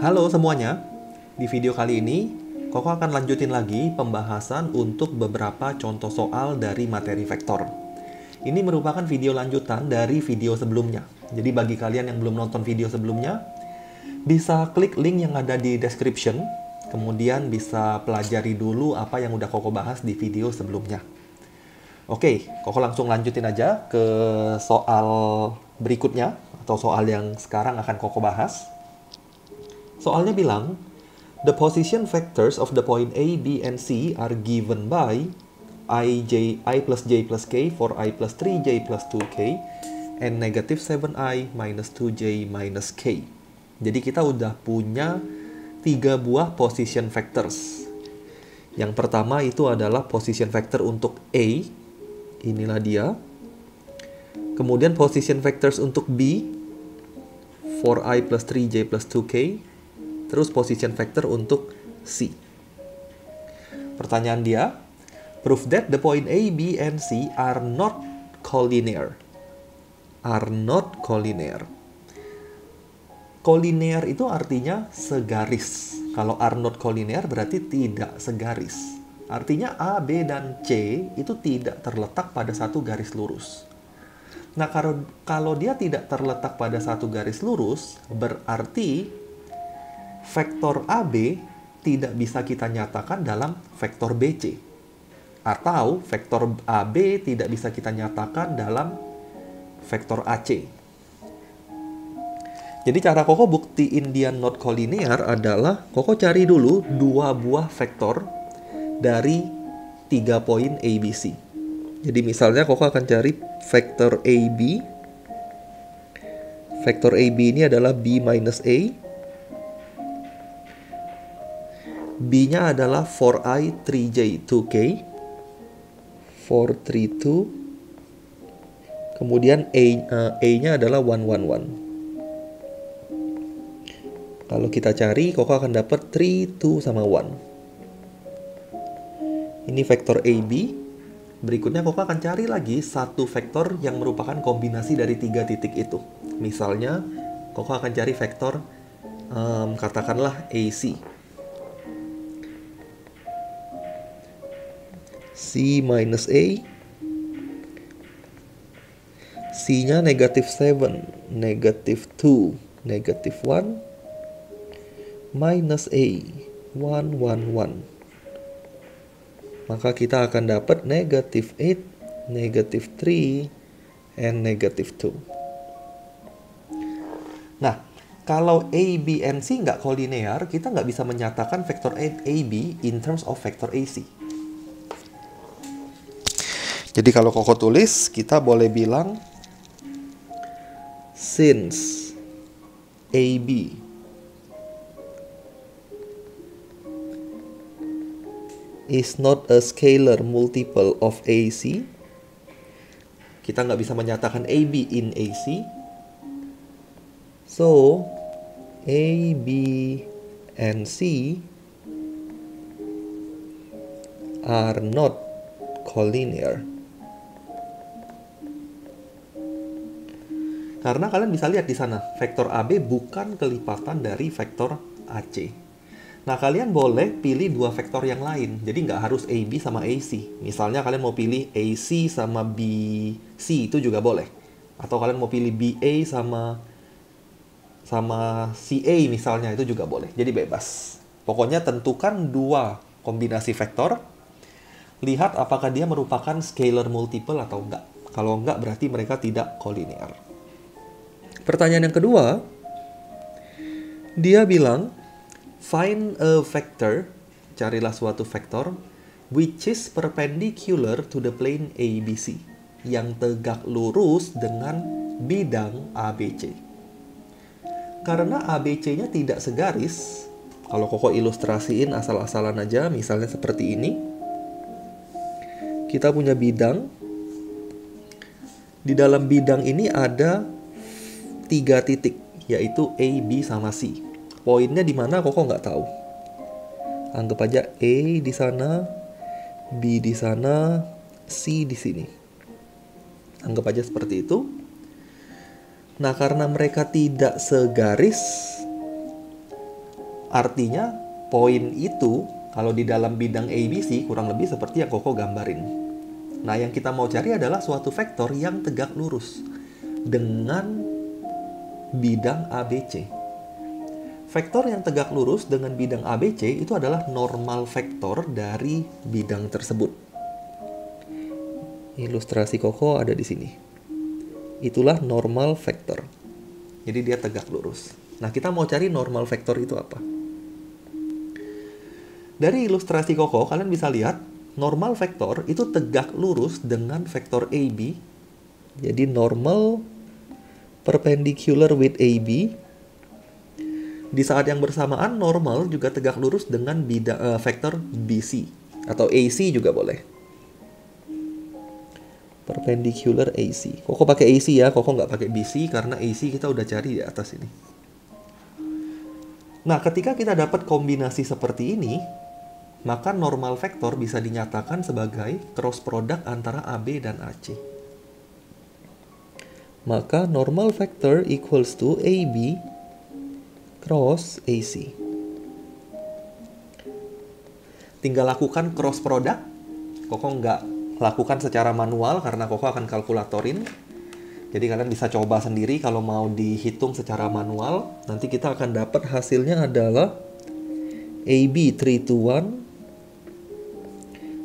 Halo semuanya, di video kali ini Koko akan lanjutin lagi pembahasan untuk beberapa contoh soal dari materi vektor. Ini merupakan video lanjutan dari video sebelumnya. Jadi bagi kalian yang belum nonton video sebelumnya, bisa klik link yang ada di description, kemudian bisa pelajari dulu apa yang udah Koko bahas di video sebelumnya. Oke, Koko langsung lanjutin aja ke soal berikutnya, atau soal yang sekarang akan Koko bahas. Soalnya bilang, the position vectors of the point A, B, and C are given by I plus j plus k for I plus 3j plus 2k and negative 7i minus 2j minus k. Jadi kita udah punya 3 buah position vectors. Yang pertama itu adalah position vector untuk A. Inilah dia. Kemudian position vectors untuk B, 4i plus 3j plus 2k. Terus position vector untuk C. Pertanyaan dia, prove that the point A, B, and C are not collinear. Are not collinear. Collinear itu artinya segaris. Kalau are not collinear berarti tidak segaris. Artinya A, B, dan C itu tidak terletak pada satu garis lurus. Nah, kalau dia tidak terletak pada satu garis lurus, berarti vektor AB tidak bisa kita nyatakan dalam vektor BC. Atau vektor AB tidak bisa kita nyatakan dalam vektor AC. Jadi cara Koko buktiin dia not collinear adalah Koko cari dulu 2 buah vektor dari 3 poin ABC. Jadi misalnya Koko akan cari vektor AB. Vektor AB ini adalah B minus A. B-nya adalah 4i 3j 2k. 4, 3, 2. Kemudian A-nya adalah 1, 1, 1. Kalau kita cari, Koko akan dapat 3, 2, sama 1. Ini vektor AB. Berikutnya Koko akan cari lagi satu vektor yang merupakan kombinasi dari 3 titik itu. Misalnya, Koko akan cari vektor, katakanlah AC. C minus A. C-nya negative 7, negative 2, negative 1, minus A, 1, 1, 1. Maka kita akan dapat negative 8, negative 3, and negative 2. Nah, kalau A, B, and C nggak collinear, kita nggak bisa menyatakan vektor AB in terms of vektor AC. Jadi kalau Koko tulis, kita boleh bilang since AB is not a scalar multiple of AC, kita nggak bisa menyatakan AB in AC, so A, B, and C are not collinear. Karena kalian bisa lihat di sana, vektor AB bukan kelipatan dari vektor AC. Nah, kalian boleh pilih 2 vektor yang lain. Jadi nggak harus AB sama AC. Misalnya kalian mau pilih AC sama BC, itu juga boleh. Atau kalian mau pilih BA sama CA misalnya, itu juga boleh. Jadi bebas. Pokoknya tentukan 2 kombinasi vektor. Lihat apakah dia merupakan scalar multiple atau enggak. Kalau enggak, berarti mereka tidak collinear. Pertanyaan yang kedua, dia bilang, find a vector, carilah suatu vektor, which is perpendicular to the plane ABC, yang tegak lurus dengan bidang ABC. Karena ABC-nya tidak segaris, kalau Koko ilustrasiin asal-asalan aja, misalnya seperti ini. Kita punya bidang. Di dalam bidang ini ada 3 titik, yaitu A, B, sama C. Poinnya di mana Koko nggak tahu. Anggap aja A di sana, B di sana, C di sini. Anggap aja seperti itu. Nah, karena mereka tidak segaris, Artinya poin itu kalau di dalam bidang ABC kurang lebih seperti yang Koko gambarin. Nah, yang kita mau cari adalah suatu vektor yang tegak lurus dengan bidang ABC. Vektor yang tegak lurus dengan bidang ABC itu adalah normal vektor dari bidang tersebut. Ilustrasi Koko ada di sini. Itulah normal vektor. Jadi dia tegak lurus. Nah, kita mau cari normal vektor itu apa? Dari ilustrasi Koko, kalian bisa lihat normal vektor itu tegak lurus dengan vektor AB. Jadi normal perpendicular with AB. Di saat yang bersamaan, normal juga tegak lurus dengan vektor BC. Atau AC juga boleh. Perpendicular AC. Koko pakai AC ya, Koko nggak pakai BC karena AC kita udah cari di atas ini. Nah, ketika kita dapat kombinasi seperti ini, maka normal vektor bisa dinyatakan sebagai cross product antara AB dan AC. Maka normal vector equals to AB cross AC. Tinggal lakukan cross product. Koko nggak lakukan secara manual karena Koko akan kalkulatorin. Jadi kalian bisa coba sendiri kalau mau dihitung secara manual. Nanti kita akan dapat hasilnya adalah AB 321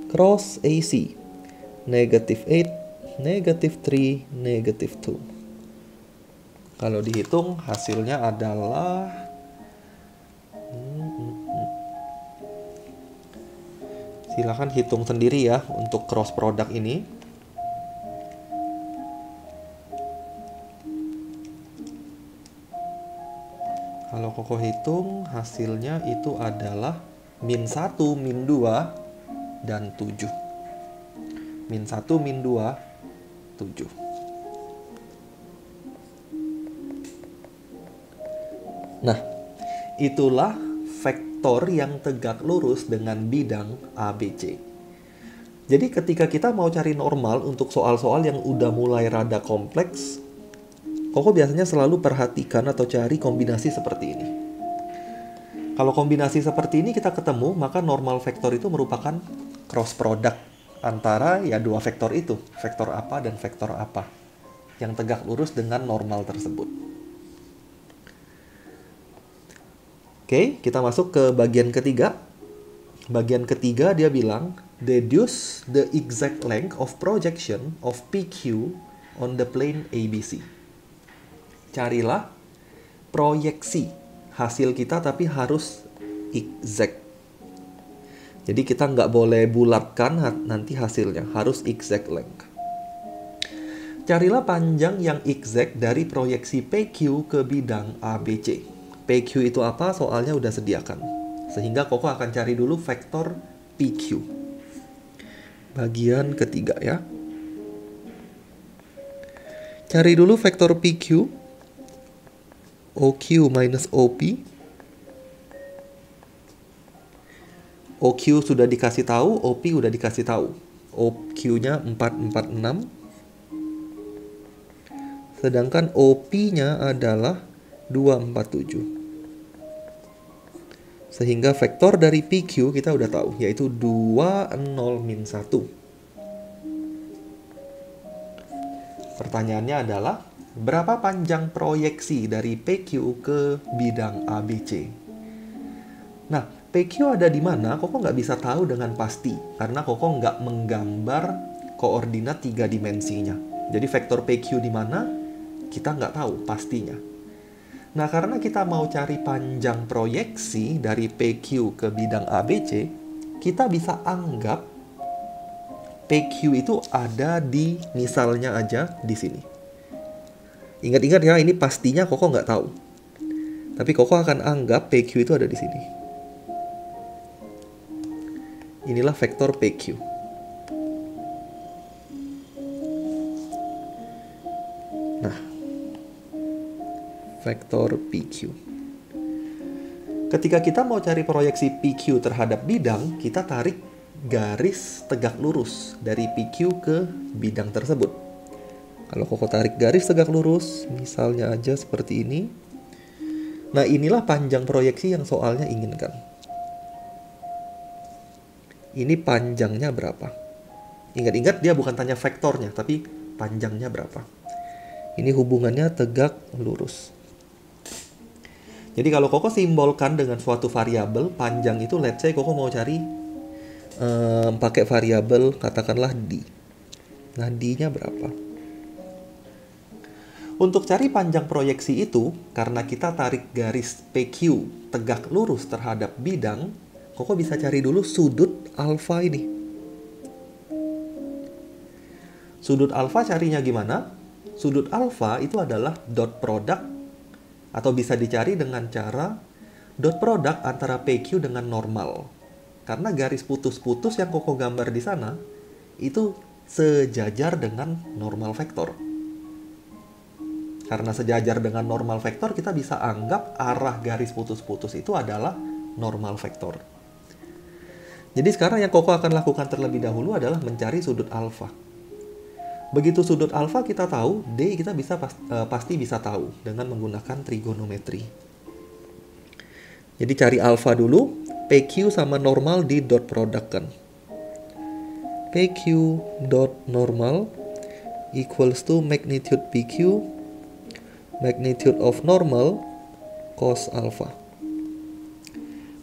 cross AC. Negative 8, negative 3, negative 2. Kalau dihitung hasilnya adalah silahkan hitung sendiri ya untuk cross product ini. Kalau Koko hitung hasilnya itu adalah min 1, min 2, dan 7. Min 1, min 2, 7. Nah, itulah vektor yang tegak lurus dengan bidang ABC. Jadi ketika kita mau cari normal untuk soal-soal yang udah mulai rada kompleks, Koko biasanya selalu perhatikan atau cari kombinasi seperti ini. Kalau kombinasi seperti ini kita ketemu, maka normal vektor itu merupakan cross product antara ya dua vektor itu, vektor apa dan vektor apa, yang tegak lurus dengan normal tersebut. Oke, kita masuk ke bagian ketiga. Bagian ketiga dia bilang, deduce the exact length of projection of PQ on the plane ABC. Carilah proyeksi hasil kita tapi harus exact. Jadi kita nggak boleh bulatkan nanti hasilnya, harus exact length. Carilah panjang yang exact dari proyeksi PQ ke bidang ABC. PQ itu apa? Soalnya udah sediakan. Sehingga Koko akan cari dulu vektor PQ. Bagian ketiga ya. Cari dulu vektor PQ. OQ minus OP. OQ sudah dikasih tahu, OP udah dikasih tahu. OQ-nya 446. Sedangkan OP-nya adalah 247. Sehingga vektor dari PQ kita udah tahu, yaitu 20 min 1. Pertanyaannya adalah, berapa panjang proyeksi dari PQ ke bidang ABC? Nah, PQ ada di mana? Koko nggak bisa tahu dengan pasti, karena Koko nggak menggambar koordinat 3 dimensinya. Jadi vektor PQ di mana? Kita nggak tahu pastinya. Nah, karena kita mau cari panjang proyeksi dari PQ ke bidang ABC, kita bisa anggap PQ itu ada di, misalnya aja di sini. Ingat-ingat ya, ini pastinya Koko nggak tahu. Tapi Koko akan anggap PQ itu ada di sini. Inilah vektor PQ. Nah, vektor PQ. Ketika kita mau cari proyeksi PQ terhadap bidang, kita tarik garis tegak lurus dari PQ ke bidang tersebut. Kalau Koko tarik garis tegak lurus, misalnya aja seperti ini, Nah, inilah panjang proyeksi yang soalnya inginkan. Ini panjangnya berapa? Ingat-ingat dia bukan tanya vektornya, tapi panjangnya berapa. Ini hubungannya tegak lurus. Jadi kalau Koko simbolkan dengan suatu variabel, panjang itu let's say Koko mau cari pakai variabel katakanlah D. Nah, D-nya berapa? Untuk cari panjang proyeksi itu, karena kita tarik garis PQ tegak lurus terhadap bidang, Koko bisa cari dulu sudut alfa ini. Sudut alfa carinya gimana? Sudut alfa itu adalah dot product, atau bisa dicari dengan cara dot product antara PQ dengan normal. Karena garis putus-putus yang Koko gambar di sana, itu sejajar dengan normal vektor. Karena sejajar dengan normal vektor, kita bisa anggap arah garis putus-putus itu adalah normal vektor. Jadi sekarang yang Koko akan lakukan terlebih dahulu adalah mencari sudut alfa. Begitu sudut alfa kita tahu, D kita pasti bisa tahu dengan menggunakan trigonometri. Jadi cari alfa dulu, PQ sama normal di dot product kan. PQ dot normal equals to magnitude PQ, magnitude of normal cos alpha.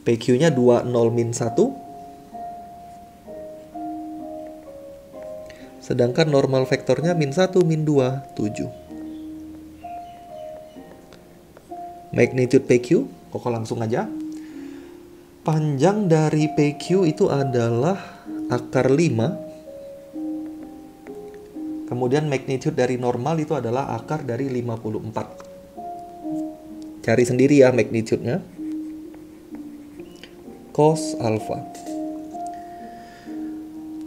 PQ-nya 20 min 1. Sedangkan normal vektornya min 1 min 2, 7. Magnitude PQ, Koko langsung aja. Panjang dari PQ itu adalah akar 5. Kemudian magnitude dari normal itu adalah akar dari 54. Cari sendiri ya magnitude-nya. Cos alpha.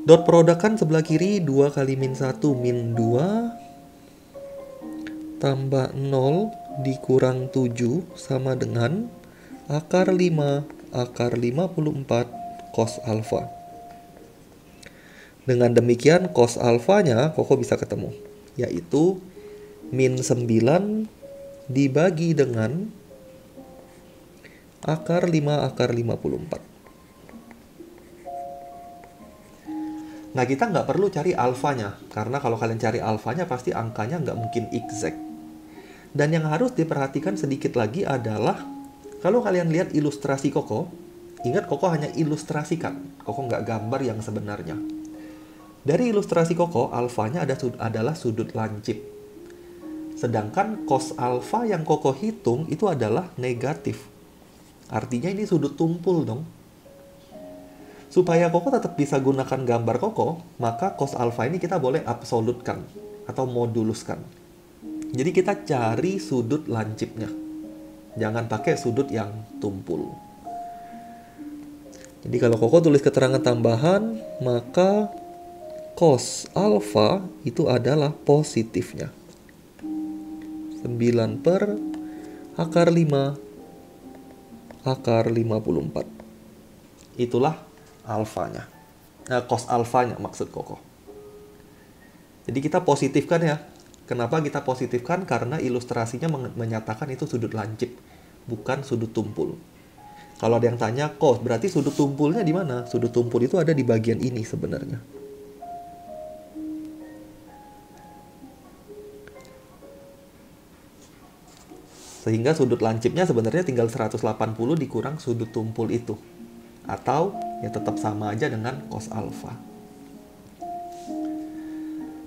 Dot product kan sebelah kiri 2 kali min 1 min 2 tambah 0 dikurang 7 sama dengan akar 5 akar 54 cos alpha. Dengan demikian cos alfanya Koko bisa ketemu, yaitu min 9 dibagi dengan akar 5 akar 54. Nah, kita nggak perlu cari alfanya, karena kalau kalian cari alfanya pasti angkanya nggak mungkin exact. Dan yang harus diperhatikan sedikit lagi adalah, kalau kalian lihat ilustrasi Koko, ingat Koko hanya ilustrasikan, Koko nggak gambar yang sebenarnya. Dari ilustrasi Koko, alfanya adalah sudut lancip. Sedangkan cos alfa yang Koko hitung itu adalah negatif. Artinya ini sudut tumpul dong. Supaya Koko tetap bisa gunakan gambar Koko, maka cos alfa ini kita boleh absolutkan atau moduluskan. Jadi kita cari sudut lancipnya. Jangan pakai sudut yang tumpul. Jadi kalau Koko tulis keterangan tambahan, maka cos alfa itu adalah positifnya. 9 per akar 5 akar 54. Itulah alfanya. Nah, cos alfanya maksud Koko. Jadi kita positifkan ya. Kenapa kita positifkan? Karena ilustrasinya menyatakan itu sudut lancip, bukan sudut tumpul. Kalau ada yang tanya, cos berarti sudut tumpulnya di mana? Sudut tumpul itu ada di bagian ini sebenarnya. Sehingga sudut lancipnya sebenarnya tinggal 180 dikurang sudut tumpul itu. Atau ya tetap sama aja dengan cos alfa.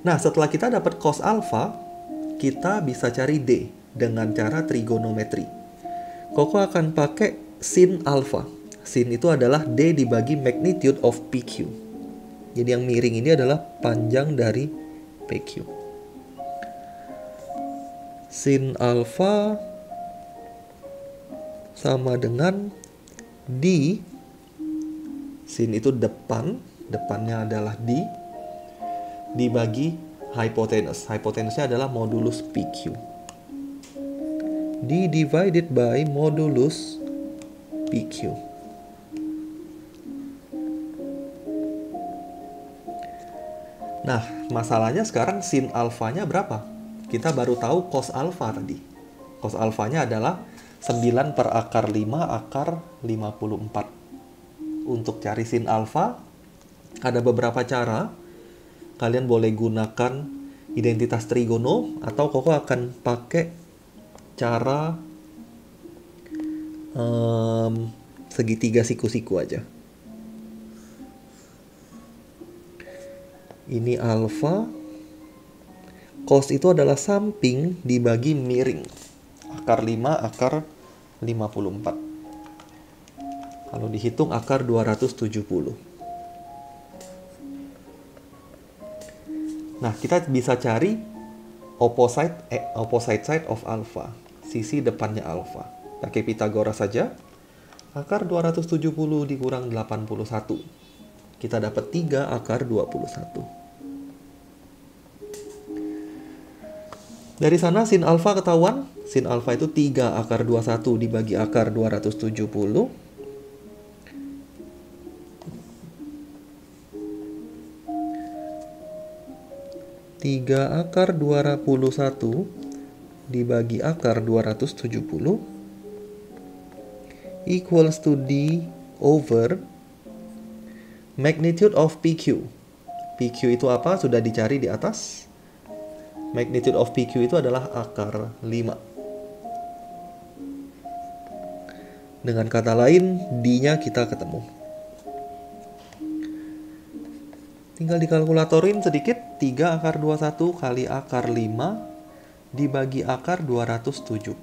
Nah, setelah kita dapat cos alfa, kita bisa cari D dengan cara trigonometri. Koko akan pakai sin alfa. Sin itu adalah D dibagi magnitude of PQ. Jadi yang miring ini adalah panjang dari PQ. Sin alfa sama dengan D. Sin itu depannya adalah D, dibagi hypotenuse. Hypotenusnya adalah modulus PQ. D divided by modulus PQ. Nah, masalahnya sekarang sin alfanya berapa? Kita baru tahu cos alfa tadi. Cos alfanya adalah 9 per akar 5 akar 54. Untuk cari sin alfa, ada beberapa cara. Kalian boleh gunakan identitas trigono, atau Koko akan pakai cara segitiga siku-siku aja. Ini alfa. Cos itu adalah samping dibagi miring. Akar 5 akar 54. Kalau dihitung akar 270. Nah, kita bisa cari opposite side of alpha. Sisi depannya alpha. Pakai Pythagoras saja. Akar 270 dikurang 81. Kita dapat 3 akar 21. Dari sana sin alfa ketahuan. Sin alfa itu 3 akar 21 dibagi akar 270. Tiga akar 21 dibagi akar 270 equals to D over magnitude of PQ. PQ itu apa? Sudah dicari di atas. Magnitude of PQ itu adalah akar 5. Dengan kata lain, D-nya kita ketemu. Tinggal dikalkulatorin sedikit. 3 akar 21 kali akar 5 dibagi akar 270.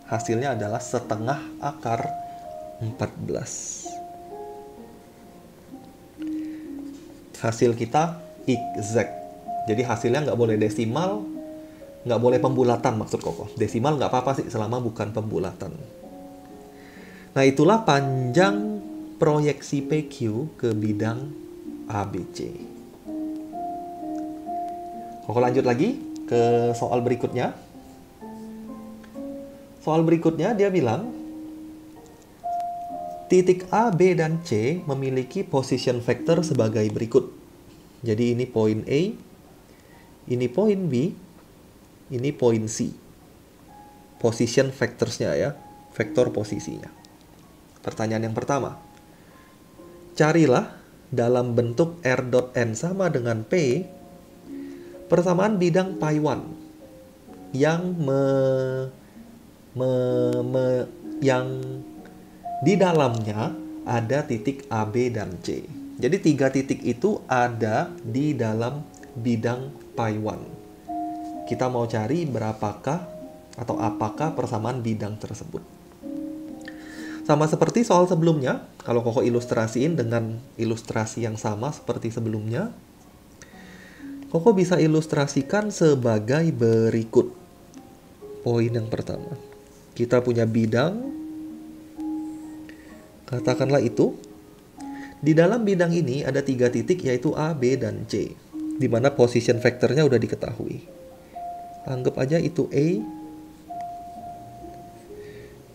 Hasilnya adalah setengah akar 14. Hasil kita exact. Jadi hasilnya nggak boleh desimal, nggak boleh pembulatan maksud Koko. Desimal nggak apa-apa sih selama bukan pembulatan. Nah, itulah panjang proyeksi PQ ke bidang ABC. Koko lanjut lagi ke soal berikutnya. Soal berikutnya dia bilang, titik A, B, dan C memiliki position vector sebagai berikut. Jadi ini poin A, ini poin B, ini poin C. Position vectorsnya ya, vektor posisinya. Pertanyaan yang pertama, carilah dalam bentuk R dot N sama dengan P, persamaan bidang pi1 yang yang di dalamnya ada titik A, B, dan C. Jadi 3 titik itu ada di dalam bidang pi1. Kita mau cari berapakah atau apakah persamaan bidang tersebut. Sama seperti soal sebelumnya, kalau Koko ilustrasiin dengan ilustrasi yang sama seperti sebelumnya, Koko bisa ilustrasikan sebagai berikut. Poin yang pertama, kita punya bidang, katakanlah itu. Di dalam bidang ini ada 3 titik yaitu A, B, dan C, di mana position vectornya udah diketahui. Anggap aja itu A,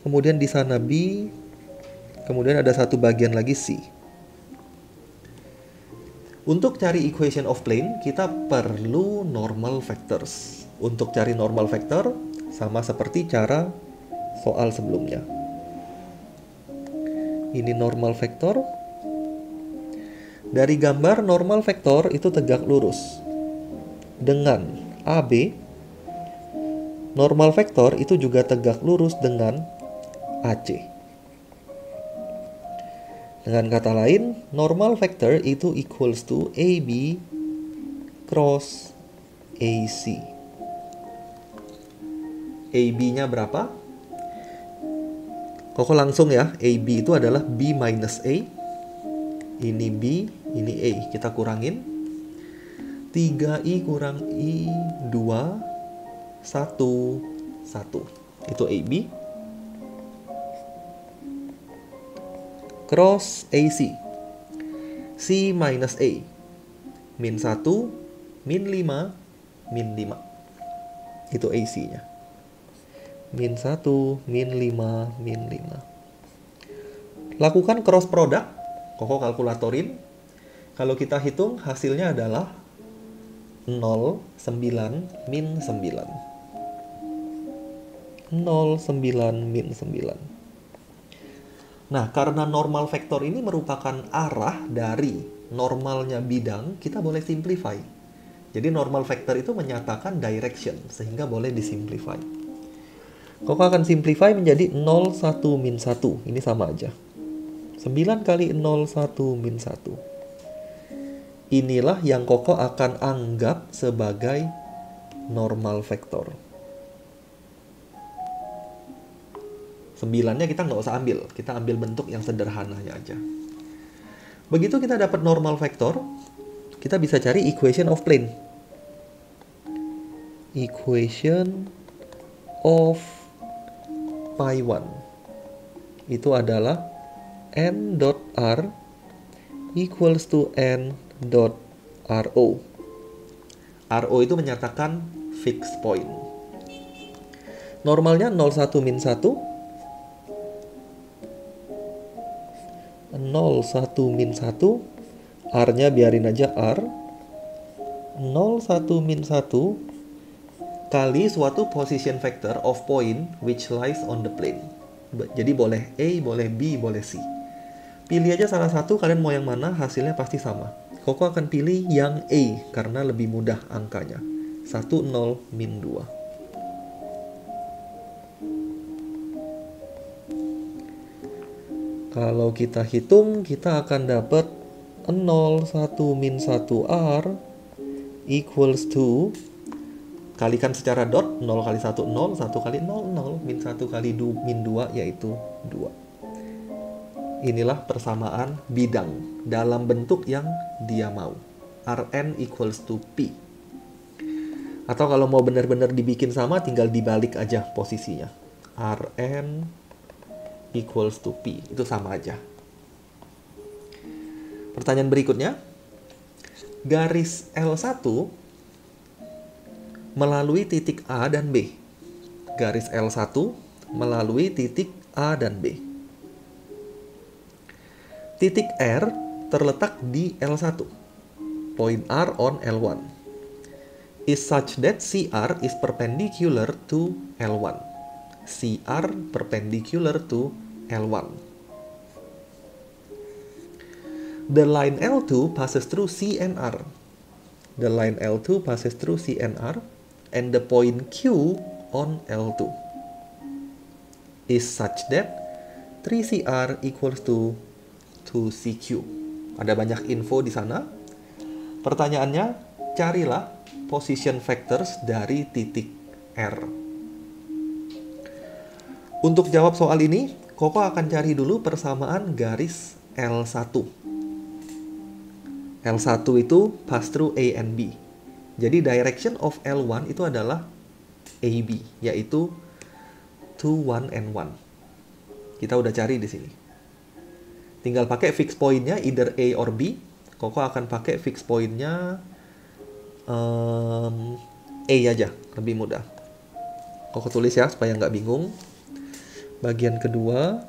kemudian di sana B, kemudian ada satu bagian lagi C. Untuk cari equation of plane, kita perlu normal vectors. Untuk cari normal vector, sama seperti cara soal sebelumnya. Ini normal vector. Dari gambar normal vector itu tegak lurus dengan AB. Normal vector itu juga tegak lurus dengan AC. Dengan kata lain, normal vector itu equals to AB cross AC. AB-nya berapa? Koko langsung ya, AB itu adalah B minus A. Ini B, ini A. Kita kurangin. 3I kurang I, 2, 1, 1. Itu AB. Cross AC. C minus A. Min 1, min 5, min 5. Itu AC-nya. Min 1, min 5, min 5. Lakukan cross product. Koko kalkulatorin. Kalau kita hitung hasilnya adalah 0, 9, min 9. 0, 9, min 9. Nah, karena normal vektor ini merupakan arah dari normalnya bidang, kita boleh simplify. Jadi normal vektor itu menyatakan direction, sehingga boleh disimplify. Koko akan simplify menjadi 0, 1, min 1. Ini sama aja. 9 kali 0, 1, min 1. Inilah yang Koko akan anggap sebagai normal vektor. 9-nya kita nggak usah ambil. Kita ambil bentuk yang sederhananya aja. Begitu kita dapat normal vektor, kita bisa cari equation of plane. Equation of pi 1. Itu adalah n dot r equals to n dot ro. Ro itu menyatakan fixed point. Normalnya 0, 1, min 1. 0, 1, min 1. R-nya biarin aja R. 0, 1, min 1 kali suatu position vector of point which lies on the plane. Jadi boleh A, boleh B, boleh C. Pilih aja salah satu, kalian mau yang mana, hasilnya pasti sama. Koko akan pilih yang A karena lebih mudah angkanya. 1, 0, min 2. Kalau kita hitung, kita akan dapat 0, 1, min 1 R equals to, kalikan secara dot, 0 kali 1, 0, 1 kali 0, 0, min 1 kali min 2, yaitu 2. Inilah persamaan bidang dalam bentuk yang dia mau. Rn equals to P. Atau kalau mau benar-benar dibikin sama, tinggal dibalik aja posisinya. Rn equals to P. Itu sama aja. Pertanyaan berikutnya. Garis L1 melalui titik A dan B. Garis L1 melalui titik A dan B. Titik R terletak di L1. Point R on L1. Is such that CR is perpendicular to L1. CR perpendicular to L1. The line L2 passes through C and R. The line L2 passes through C and R, and the point Q on L2 is such that 3CR equals to 2CQ. Ada banyak info di sana. Pertanyaannya, carilah position vectors dari titik R. Untuk jawab soal ini, Koko akan cari dulu persamaan garis L1. L1 itu pass through A and B. Jadi direction of L1 itu adalah AB, yaitu 2, 1, and 1. Kita udah cari di sini. Tinggal pakai fix point-nya either A or B. Koko akan pakai fix point-nya A aja, lebih mudah. Koko tulis ya supaya nggak bingung. Bagian kedua,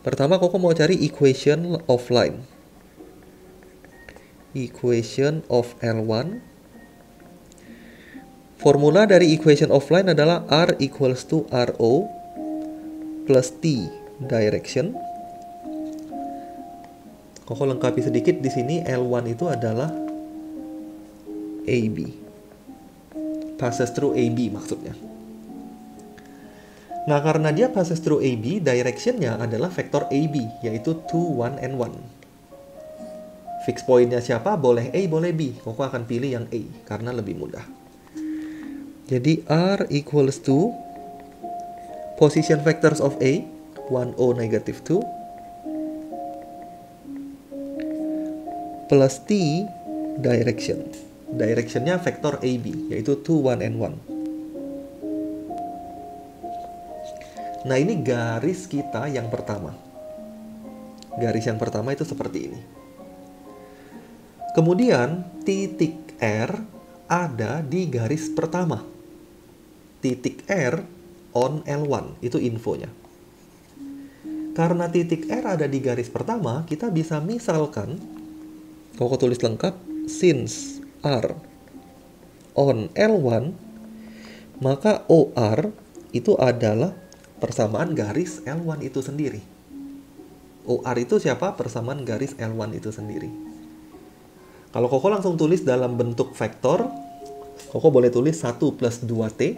pertama Koko mau cari equation of line. Equation of L1. Formula dari equation of line adalah R equals to RO plus T direction. Koko lengkapi sedikit di sini, L1 itu adalah AB. Passes through AB maksudnya. Nah, karena dia passes through AB, direction-nya adalah vektor AB, yaitu 2, 1, and 1. Fix point-nya siapa? Boleh A, boleh B. Koko akan pilih yang A, karena lebih mudah. Jadi, R equals to position vectors of A, 1, 0, negative 2, plus T direction. Direction-nya vektor AB, yaitu 2, 1, and 1. Nah, ini garis kita yang pertama. Garis yang pertama itu seperti ini. Kemudian, titik R ada di garis pertama. Titik R on L1, itu infonya. Karena titik R ada di garis pertama, kita bisa misalkan, Koko tulis lengkap, since R on L1, maka OR itu adalah persamaan garis L1 itu sendiri. OR itu siapa? Persamaan garis L1 itu sendiri. Kalau Koko langsung tulis dalam bentuk vektor, Koko boleh tulis 1 plus 2T,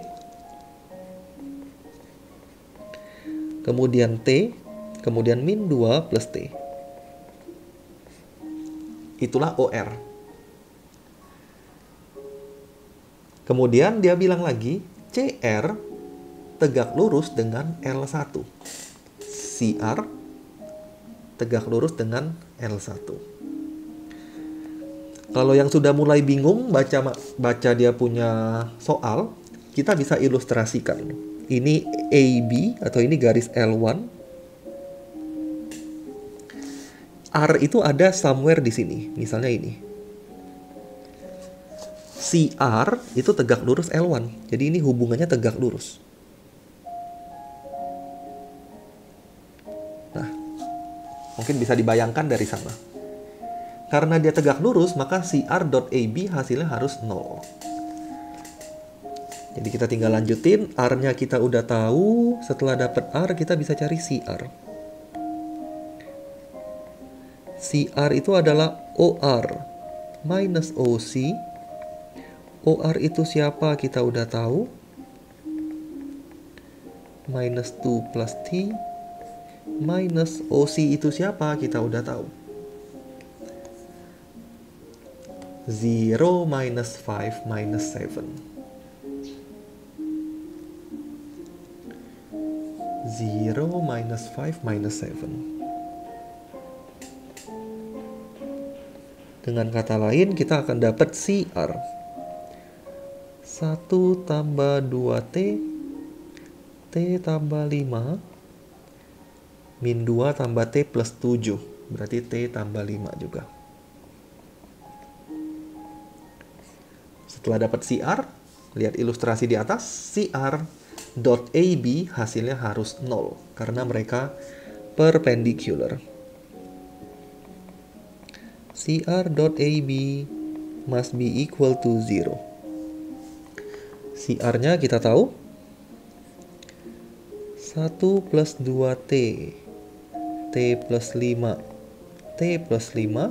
kemudian T, kemudian min 2 plus T. Itulah OR. Kemudian dia bilang lagi, CR tegak lurus dengan L1. CR tegak lurus dengan L1. Kalau yang sudah mulai bingung baca dia punya soal, kita bisa ilustrasikan. Ini AB atau ini garis L1. R itu ada somewhere di sini, misalnya ini. CR itu tegak lurus L1. Jadi ini hubungannya tegak lurus. Nah, mungkin bisa dibayangkan dari sana. Karena dia tegak lurus, maka CR.AB hasilnya harus 0. Jadi kita tinggal lanjutin. R-nya kita udah tahu. Setelah dapat R, kita bisa cari CR. CR itu adalah OR minus OC. OR itu siapa? Kita udah tahu. Minus 2 plus T. Minus OC itu siapa? Kita udah tahu. 0 minus 5 minus 7. 0 minus 5 minus 7. Dengan kata lain, kita akan dapat CR. 1 tambah 2T, T tambah 5, min 2 tambah T plus 7. Berarti T tambah 5 juga. Setelah dapat CR, lihat ilustrasi di atas, CR.AB hasilnya harus 0, karena mereka perpendicular. CR.AB must be equal to 0. CR-nya kita tahu, 1 plus 2T, T plus 5, T plus 5,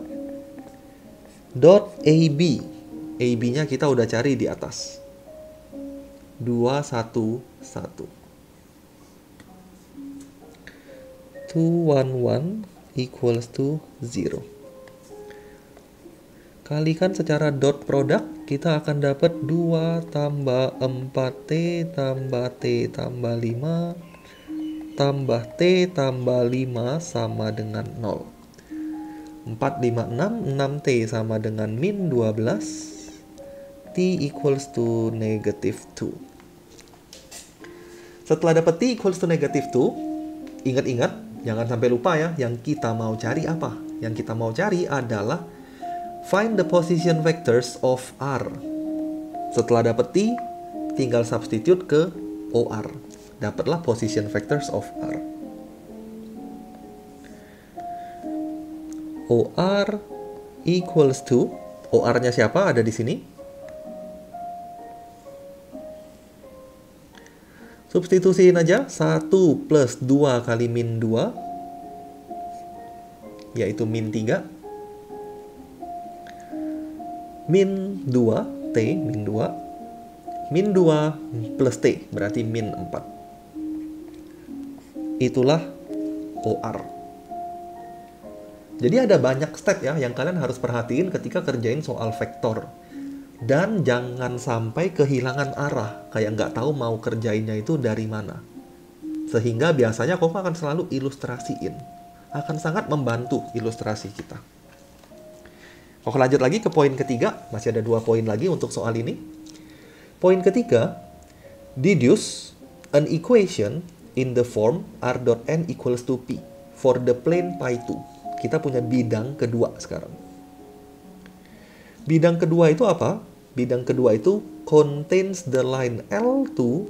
dot AB. AB-nya kita udah cari di atas. 2, 1, 1. 2, 1, 1 equals to 0. Kalikan secara dot product, kita akan dapat 2 tambah 4T tambah T tambah 5 tambah T tambah 5 sama dengan 0. 4, 5, 6, 6T sama dengan min 12. T equals to negative 2. Setelah dapat T equals to negative 2, ingat-ingat, jangan sampai lupa ya, yang kita mau cari apa? Yang kita mau cari adalah find the position vectors of R. Setelah dapat T, tinggal substitute ke OR. Dapatlah position vectors of R. OR equals to, OR-nya siapa? Ada di sini. Substitusiin aja, 1 plus 2 kali min 2, yaitu min 3. Min 2, T, min 2. Min 2 plus T, berarti min 4. Itulah OR. Jadi ada banyak step ya yang kalian harus perhatiin ketika kerjain soal vektor. Dan jangan sampai kehilangan arah, kayak nggak tahu mau kerjainnya itu dari mana. Sehingga biasanya Koko akan selalu ilustrasiin. Akan sangat membantu ilustrasi kita. Koko lanjut lagi ke poin ketiga, masih ada 2 poin lagi untuk soal ini. Poin ketiga, deduce an equation in the form r.n equals to p for the plane pi 2. Kita punya bidang kedua sekarang. Bidang kedua itu apa? Bidang kedua itu contains the line L2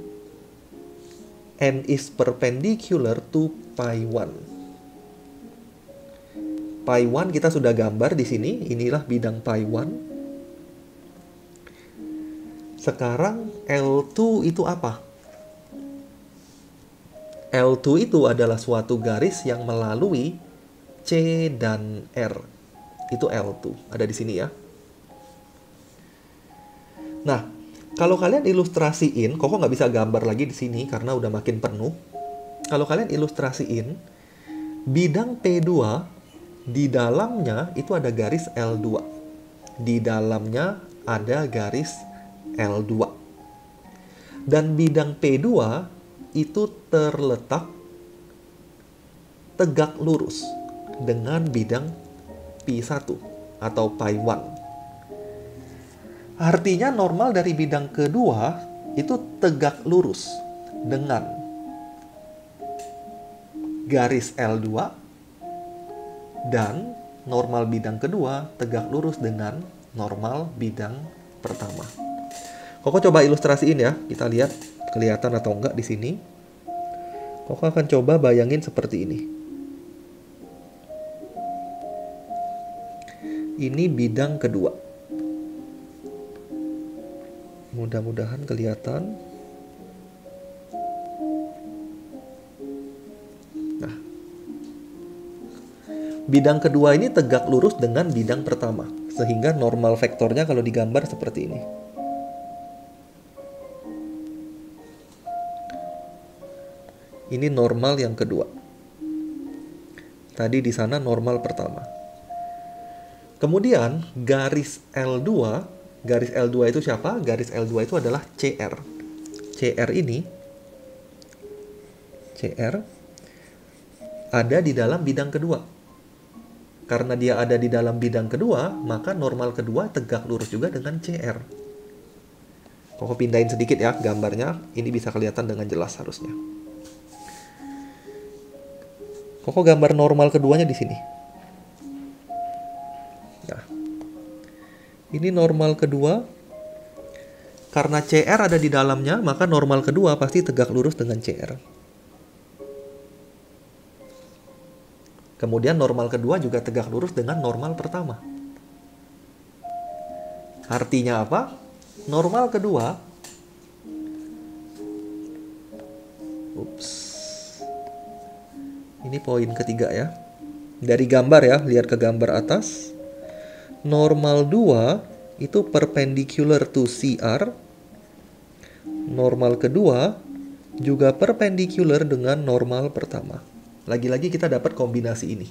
and is perpendicular to pi 1. Pi 1 kita sudah gambar di sini. Inilah bidang pi 1. Sekarang L2 itu apa? L2 itu adalah suatu garis yang melalui C dan R. Itu L2, ada di sini ya. Nah, kalau kalian ilustrasiin, Koko nggak bisa gambar lagi di sini karena udah makin penuh. Kalau kalian ilustrasiin, bidang P2 di dalamnya itu ada garis L2. Di dalamnya ada garis L2. Dan bidang P2 itu terletak tegak lurus dengan bidang P1 atau Pi1. Artinya normal dari bidang kedua itu tegak lurus dengan garis L2 dan normal bidang kedua tegak lurus dengan normal bidang pertama. Koko coba ilustrasiin ya, kita lihat kelihatan atau enggak di sini. Koko akan coba bayangin seperti ini. Ini bidang kedua. Mudah-mudahan kelihatan. Nah, bidang kedua ini tegak lurus dengan bidang pertama, sehingga normal vektornya kalau digambar seperti ini. Ini normal yang kedua. Tadi di sana normal pertama. Kemudian garis L2 itu siapa? Garis L2 itu adalah CR. CR ini ada di dalam bidang kedua. Karena dia ada di dalam bidang kedua, maka normal kedua tegak lurus juga dengan CR. Koko pindahin sedikit ya gambarnya, ini bisa kelihatan dengan jelas harusnya. Koko gambar normal keduanya di sini. Nah, ini normal kedua. Karena CR ada di dalamnya, maka normal kedua pasti tegak lurus dengan CR. Kemudian normal kedua juga tegak lurus dengan normal pertama. Artinya apa? Normal kedua. Ini poin ketiga ya. Dari gambar ya, lihat ke gambar atas. Normal 2 itu perpendicular to CR. Normal kedua juga perpendicular dengan normal pertama. Lagi-lagi kita dapat kombinasi ini.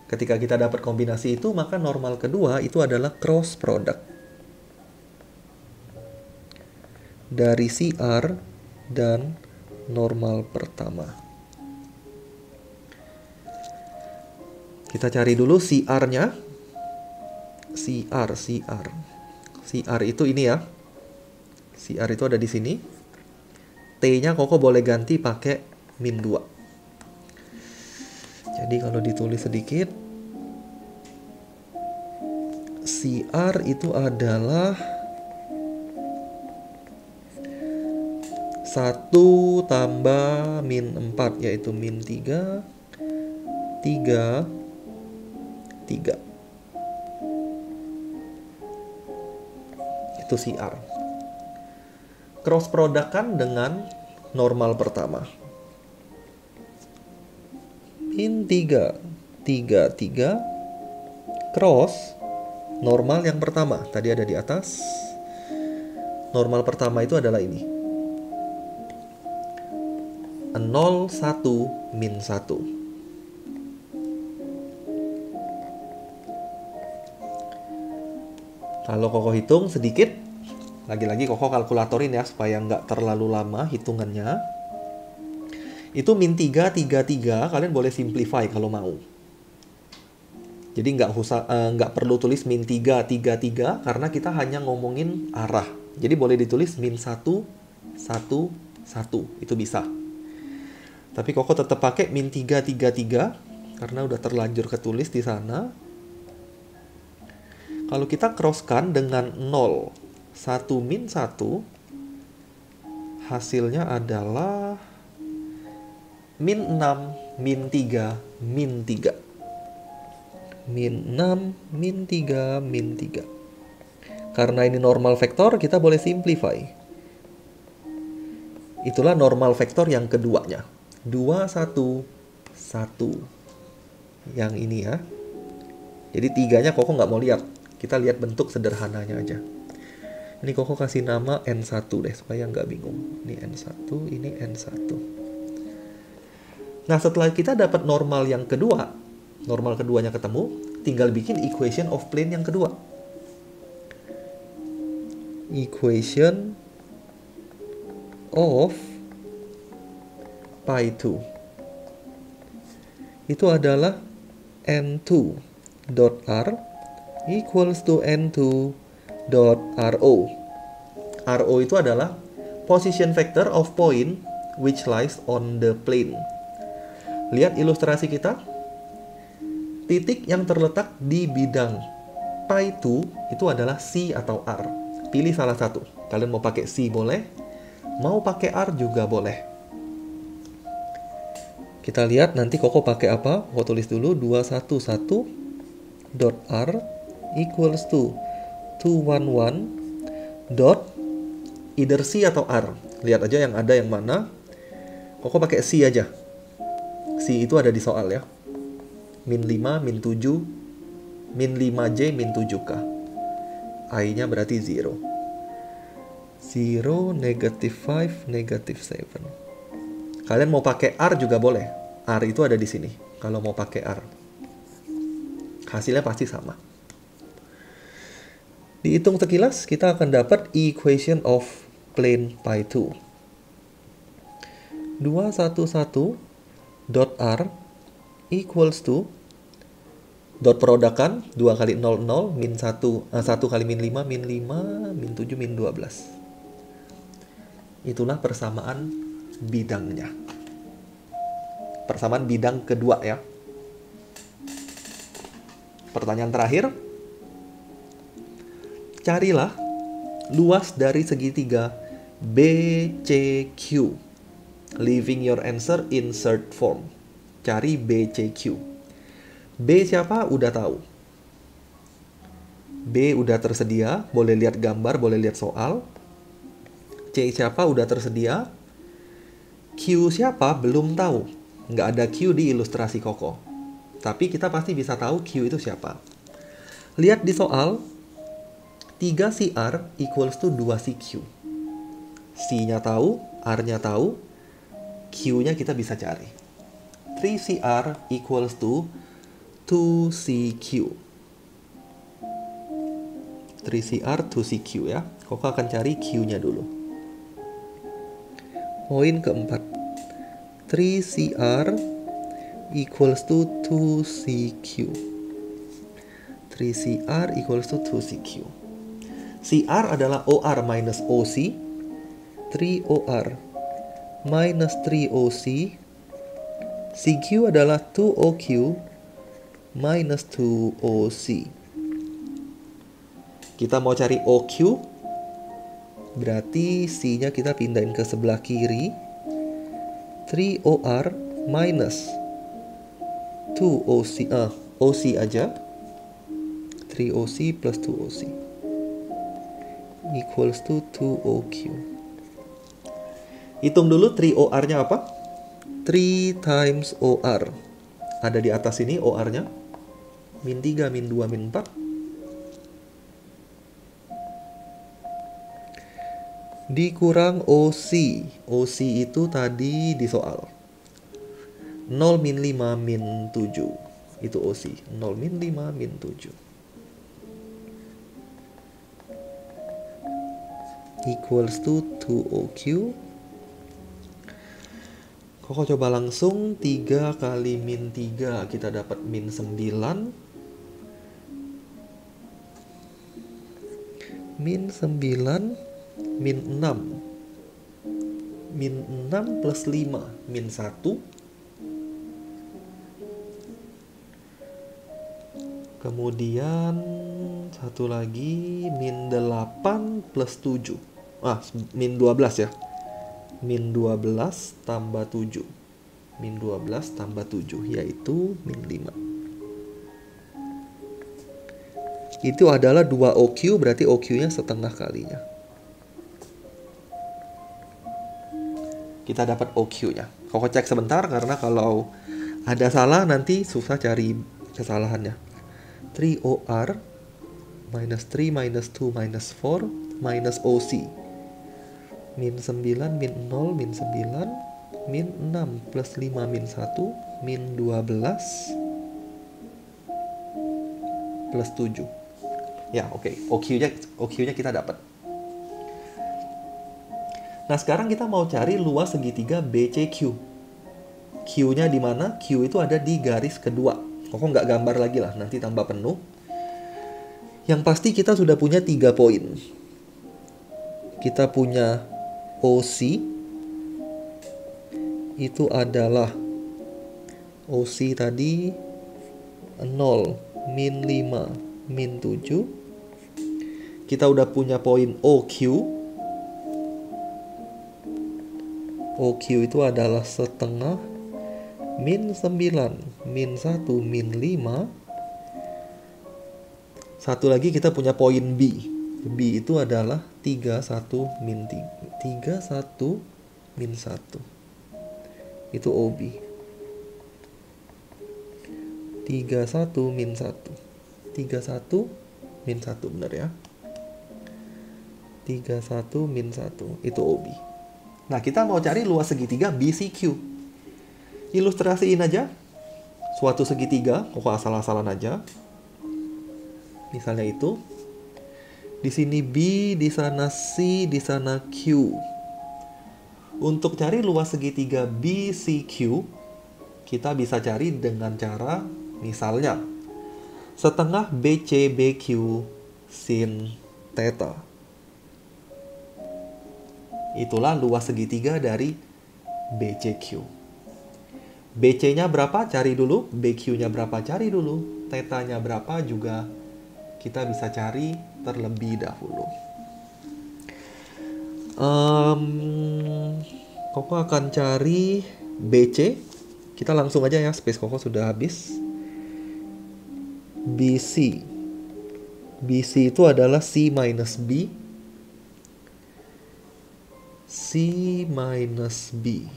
Ketika kita dapat kombinasi itu, maka normal kedua itu adalah cross product dari CR dan normal pertama. Kita cari dulu CR-nya. CR itu ini ya. CR itu ada di sini. T-nya Koko boleh ganti pakai min 2. Jadi kalau ditulis sedikit, CR itu adalah 1 tambah min 4, yaitu min 3, 3, 3. Itu CR. Cross product kan dengan normal pertama. Min 3, 3, 3. Cross normal yang pertama. Tadi ada di atas. Normal pertama itu adalah ini. 0, 1, min 1. Kalau Koko hitung sedikit, lagi-lagi Koko kalkulatorin ya supaya nggak terlalu lama hitungannya. Itu min 3, 3, 3, kalian boleh simplify kalau mau. Jadi nggak perlu tulis min 3, 3, 3 karena kita hanya ngomongin arah. Jadi boleh ditulis min 1, 1, 1. Itu bisa. Tapi Koko tetap pakai min 3, 3, 3 karena udah terlanjur ketulis di sana. Kalau kita crosskan dengan 0, 1, min 1, hasilnya adalah min 6, min 3, min 3. Min 6, min 3, min 3. Karena ini normal vektor, kita boleh simplify. Itulah normal vektor yang keduanya. 2, 1, 1. Yang ini ya. Jadi tiganya Koko nggak mau lihat. Kita lihat bentuk sederhananya aja. Ini Koko kasih nama N1 deh, supaya nggak bingung. Ini N1, ini N1. Nah, setelah kita dapat normal yang kedua, normal keduanya ketemu, tinggal bikin equation of plane yang kedua. Equation of pi 2. Itu adalah N2 dot R equals to N2 dot RO. RO itu adalah position vector of point which lies on the plane. Lihat ilustrasi kita. Titik yang terletak di bidang pi 2 itu adalah C atau R. Pilih salah satu. Kalian mau pakai C boleh, mau pakai R juga boleh. Kita lihat nanti Koko pakai apa. Koko tulis dulu 211 dot R equals to 211 dot either C atau R. Lihat aja yang ada yang mana. Koko pakai C aja. C itu ada di soal ya. Min 5, min 7, min 5J, min 7K. I-nya berarti 0. 0, negative 5, negative 7. Kalian mau pakai R juga boleh. R itu ada di sini. Kalau mau pakai R. Hasilnya pasti sama. Dihitung sekilas, kita akan dapat equation of plane pi 2. 211 dot R equals to dot perodakan 2 kali 0, 0, min 1, 1 kali min 5, min 5, min 7, min 12. Itulah persamaan bidangnya. Persamaan bidang kedua ya. Pertanyaan terakhir. Carilah luas dari segitiga BCQ. Leaving your answer in short form. Cari BCQ. B siapa? Udah tahu. B udah tersedia. Boleh lihat gambar, boleh lihat soal. C siapa? Udah tersedia. Q siapa? Belum tahu. Nggak ada Q di ilustrasi Koko. Tapi kita pasti bisa tahu Q itu siapa. Lihat di soal. 3CR equals to 2CQ. C-nya tahu, R-nya tahu, Q-nya kita bisa cari. 3CR equals to 2CQ. 3CR, 2CQ ya. Koko akan cari Q-nya dulu. Poin keempat. 3CR equals to 2CQ. 3CR equals to 2CQ. CR adalah OR minus OC. 3OR minus 3OC. CQ adalah 2OQ minus 2OC. Kita mau cari OQ. Berarti C-nya kita pindahin ke sebelah kiri. 3OR minus 2OC. OC aja. 3OC plus 2OC. Equals to 2OQ. Hitung dulu 3OR-nya apa? 3 times OR. Ada di atas ini OR-nya. Min 3, min 2, min 4. Dikurang OC. OC itu tadi di soal. 0 min 5 min 7. Itu OC. 0 min 5 min 7. Equals to 2OQ. Koko coba langsung. 3 kali min 3 kita dapat min 9. Min 9 min 6. Min 6 plus 5 min 1. Kemudian satu lagi min 8 plus 7. Min 12 ya. Min 12 tambah 7. Min 12 tambah 7 yaitu min 5. Itu adalah 2 OQ, berarti OQ-nya setengah kalinya. Kita dapat OQ-nya. Koko cek sebentar karena kalau ada salah nanti susah cari kesalahannya. 3OR minus 3 minus 2 minus 4 minus OC. Min 9, min 0, min 9, min 6 plus 5 min 1, min 12 plus 7. Ya, oke. OQ-nya kita dapat. Nah, sekarang kita mau cari luas segitiga BCQ. Q-nya di mana? Q itu ada di garis kedua. Koko nggak gambar lagi lah, nanti tambah penuh. Yang pasti kita sudah punya 3 poin. Kita punya OC. Itu adalah OC tadi 0, min 5, min 7. Kita udah punya poin OQ. OQ itu adalah setengah, min 9, min 1, min 5. Satu lagi kita punya poin B. B itu adalah 3, 1, min 3. 3, 1, min 1. Itu OB. 3, 1, min 1. 3, 1, min 1, benar ya? 3, 1, min 1. Itu OB. Nah, kita mau cari luas segitiga BCQ. Ilustrasiin aja suatu segitiga, kok asal-asalan aja. Misalnya itu. Di sini B, di sana C, di sana Q. Untuk cari luas segitiga BCQ, kita bisa cari dengan cara misalnya setengah BCBQ sin theta. Itulah luas segitiga dari BCQ. BC-nya berapa? Cari dulu. BQ-nya berapa? Cari dulu. Theta-nya berapa juga kita bisa cari terlebih dahulu. Koko akan cari BC. Kita langsung aja ya, space Koko sudah habis. BC. BC itu adalah C minus B. C minus B.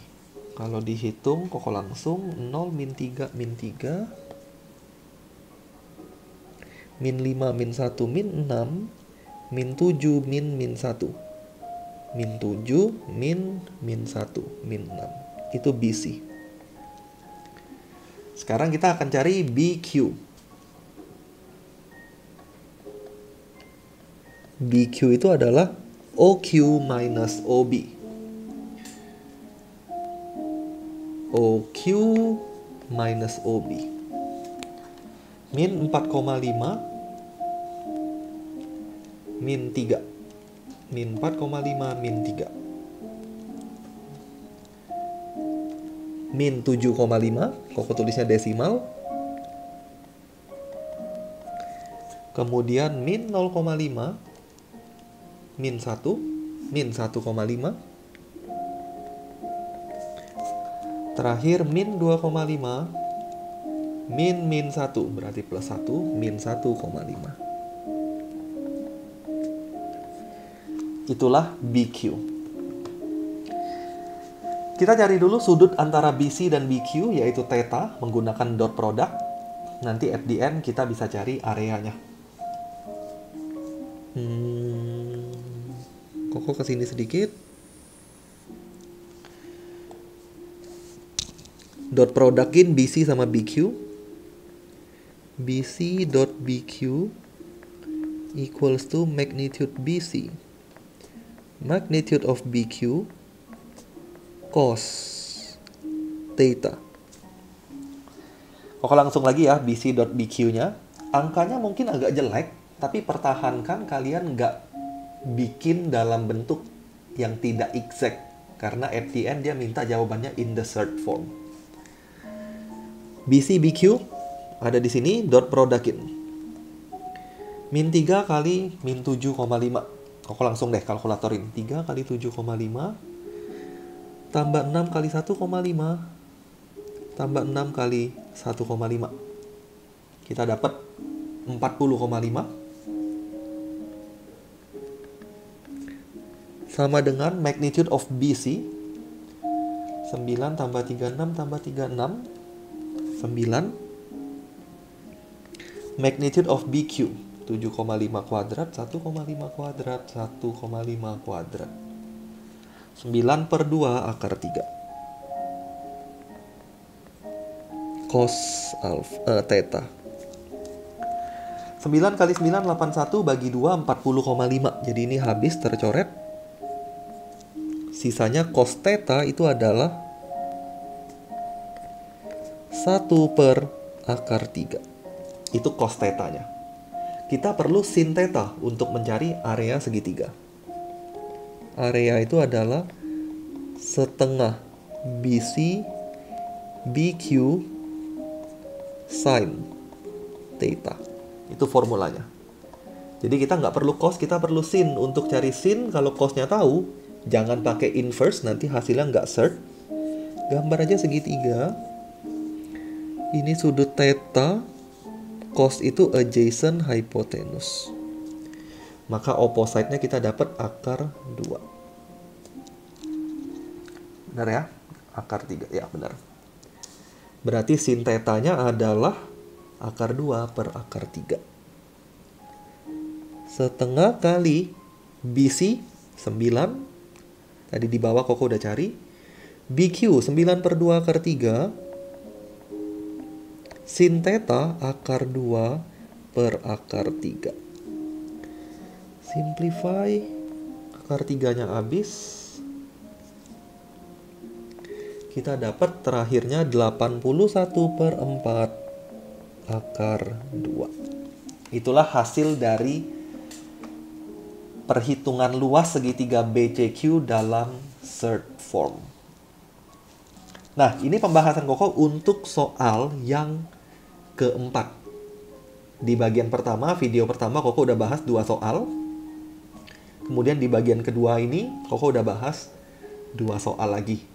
Kalau dihitung, Koko langsung 0, min 3, min 3. Min 5, min 1, min 6. Min 7, min 1. Min 7, min 1, min 6. Itu BC. Sekarang kita akan cari BQ. BQ itu adalah OQ minus OB. OQ minus OB. Min 4,5. Min 3. Min 4,5, min 3. Min 7,5. Koko tulisnya desimal. Kemudian min 0,5. Min 1, min 1,5. Terakhir min 2,5. Min 1, berarti plus 1, min 1,5. Itulah BQ. Kita cari dulu sudut antara BC dan BQ, yaitu theta, menggunakan dot product. Nanti at the end kita bisa cari areanya. Koko kesini sedikit. Dot productin BC sama BQ. BC dot BQ equals to magnitude BC. Magnitude of BQ cos theta. Koko langsung lagi ya, BC dot BQ-nya. Angkanya mungkin agak jelek, tapi pertahankan kalian nggak bikin dalam bentuk yang tidak exact. Karena at the end dia minta jawabannya in the third form. BC BQ ada di sini, dot productin. Min 3 kali min 7,5. Koko langsung deh kalkulatorin. 3 kali 7,5 tambah 6 kali 1,5 tambah 6 kali 1,5. Kita dapat 40,5. sama dengan magnitude of BC. 9 tambah 36 tambah 36, 9. Magnitude of BQ, 7,5 kuadrat, 1,5 kuadrat, 1,5 kuadrat. 9 per 2 akar 3. Cos theta. 9 kali 9, 81, bagi 2, 40,5. Jadi ini habis tercoret. Sisanya cos theta itu adalah 1 per akar 3. Itu cos theta-nya. Kita perlu sin theta untuk mencari area segitiga. Area itu adalah setengah BC BQ sin theta. Itu formulanya. Jadi kita nggak perlu cos, kita perlu sin. Untuk cari sin, kalau cosnya tahu, jangan pakai inverse, nanti hasilnya nggak surd. Gambar aja segitiga. Ini sudut theta, cos itu adjacent hypotenuse. Maka opposite-nya kita dapat akar 2. Benar ya? Akar 3, ya benar. Berarti sin theta-nya adalah akar 2 per akar 3. Setengah kali BC, 9. Tadi di bawah Koko udah cari. BQ, 9 per 2 akar 3. Sin theta, akar 2 per akar 3. Simplify. Akar 3-nya habis. Kita dapat terakhirnya 81 per 4 akar 2. Itulah hasil dari perhitungan luas segitiga BCQ dalam surd form. Nah, ini pembahasan Koko untuk soal yang keempat. Di bagian pertama, video pertama, Koko udah bahas 2 soal. Kemudian di bagian kedua ini, Koko udah bahas 2 soal lagi.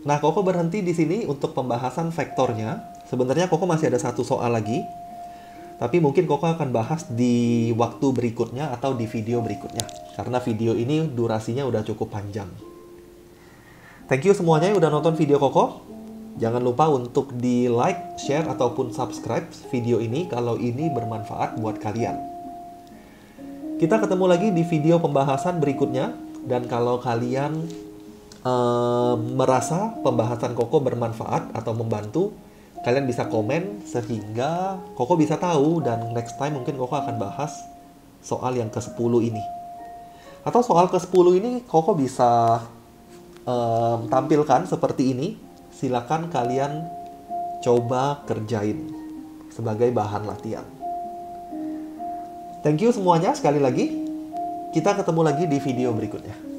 Nah, Koko berhenti di sini untuk pembahasan vektornya. Sebenarnya Koko masih ada 1 soal lagi, tapi mungkin Koko akan bahas di waktu berikutnya atau di video berikutnya. Karena video ini durasinya udah cukup panjang. Thank you semuanya yang udah nonton video Koko. Jangan lupa untuk di like, share, ataupun subscribe video ini kalau ini bermanfaat buat kalian. Kita ketemu lagi di video pembahasan berikutnya. Dan kalau kalian merasa pembahasan Koko bermanfaat atau membantu, kalian bisa komen sehingga Koko bisa tahu, dan next time mungkin Koko akan bahas soal yang ke-10 ini. Atau soal ke-10 ini Koko bisa tampilkan seperti ini. Silakan kalian coba kerjain sebagai bahan latihan. Thank you semuanya sekali lagi. Kita ketemu lagi di video berikutnya.